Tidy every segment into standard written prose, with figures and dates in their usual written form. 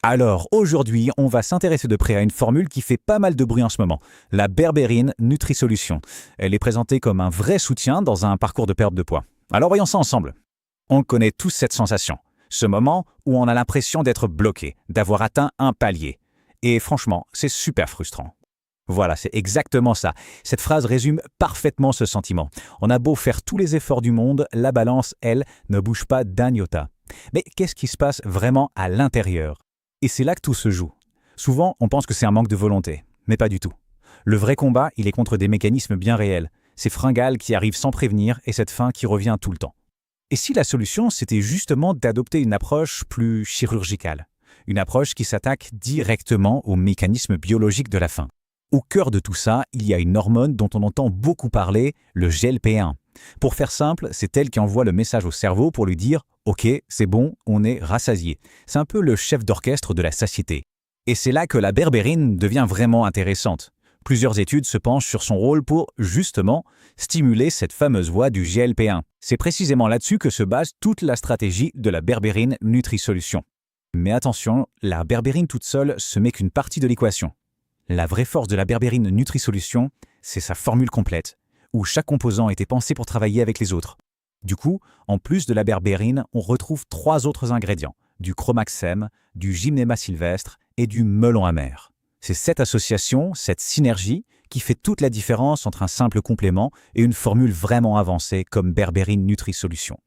Alors, aujourd'hui, on va s'intéresser de près à une formule qui fait pas mal de bruit en ce moment, la Berberine Nutri-Solution. Elle est présentée comme un vrai soutien dans un parcours de perte de poids. Alors voyons ça ensemble. On connaît tous cette sensation, ce moment où on a l'impression d'être bloqué, d'avoir atteint un palier. Et franchement, c'est super frustrant. Voilà, c'est exactement ça. Cette phrase résume parfaitement ce sentiment. On a beau faire tous les efforts du monde, la balance, elle, ne bouge pas d'un iota. Mais qu'est-ce qui se passe vraiment à l'intérieur? Et c'est là que tout se joue. Souvent, on pense que c'est un manque de volonté, mais pas du tout. Le vrai combat, il est contre des mécanismes bien réels. Ces fringales qui arrivent sans prévenir et cette faim qui revient tout le temps. Et si la solution, c'était justement d'adopter une approche plus chirurgicale? Une approche qui s'attaque directement aux mécanismes biologiques de la faim. Au cœur de tout ça, il y a une hormone dont on entend beaucoup parler, le GLP-1. Pour faire simple, c'est elle qui envoie le message au cerveau pour lui dire « Ok, c'est bon, on est rassasié ». C'est un peu le chef d'orchestre de la satiété. Et c'est là que la berberine devient vraiment intéressante. Plusieurs études se penchent sur son rôle pour, justement, stimuler cette fameuse voie du GLP-1. C'est précisément là-dessus que se base toute la stratégie de la berberine Nutri-Solution. Mais attention, la berberine toute seule ce n'est qu'une partie de l'équation. La vraie force de la berberine Nutri-Solution, c'est sa formule complète, où chaque composant était pensé pour travailler avec les autres. Du coup, en plus de la berberine, on retrouve 3 autres ingrédients, du chromaxème, du gymnema sylvestre et du melon amer. C'est cette association, cette synergie, qui fait toute la différence entre un simple complément et une formule vraiment avancée comme berberine Nutri-Solution.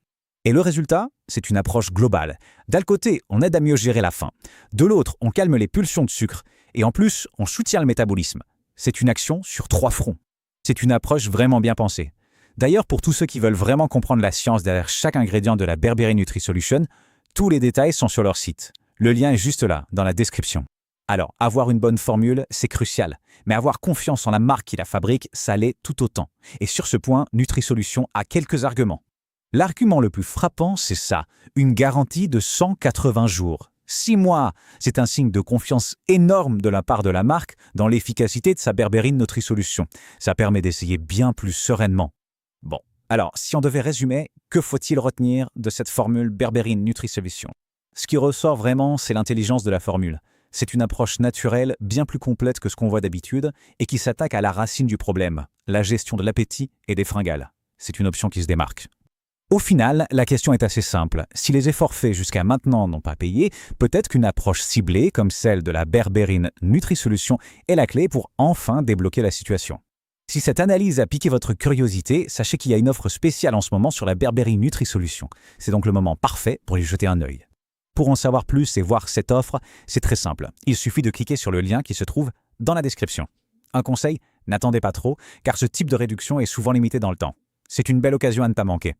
Et le résultat, c'est une approche globale. D'un côté, on aide à mieux gérer la faim. De l'autre, on calme les pulsions de sucre. Et en plus, on soutient le métabolisme. C'est une action sur 3 fronts. C'est une approche vraiment bien pensée. D'ailleurs, pour tous ceux qui veulent vraiment comprendre la science derrière chaque ingrédient de la berberine Nutri-Solution, tous les détails sont sur leur site. Le lien est juste là, dans la description. Alors, avoir une bonne formule, c'est crucial. Mais avoir confiance en la marque qui la fabrique, ça l'est tout autant. Et sur ce point, Nutri-Solution a quelques arguments. L'argument le plus frappant, c'est ça, une garantie de 180 jours. 6 mois, c'est un signe de confiance énorme de la part de la marque dans l'efficacité de sa berberine Nutri-Solution. Ça permet d'essayer bien plus sereinement. Bon, alors, si on devait résumer, que faut-il retenir de cette formule berberine Nutri-Solution? Ce qui ressort vraiment, c'est l'intelligence de la formule. C'est une approche naturelle, bien plus complète que ce qu'on voit d'habitude, et qui s'attaque à la racine du problème, la gestion de l'appétit et des fringales. C'est une option qui se démarque. Au final, la question est assez simple. Si les efforts faits jusqu'à maintenant n'ont pas payé, peut-être qu'une approche ciblée, comme celle de la berberine Nutri-Solution, est la clé pour enfin débloquer la situation. Si cette analyse a piqué votre curiosité, sachez qu'il y a une offre spéciale en ce moment sur la berberine Nutri-Solution. C'est donc le moment parfait pour y jeter un œil. Pour en savoir plus et voir cette offre, c'est très simple. Il suffit de cliquer sur le lien qui se trouve dans la description. Un conseil, n'attendez pas trop, car ce type de réduction est souvent limité dans le temps. C'est une belle occasion à ne pas manquer.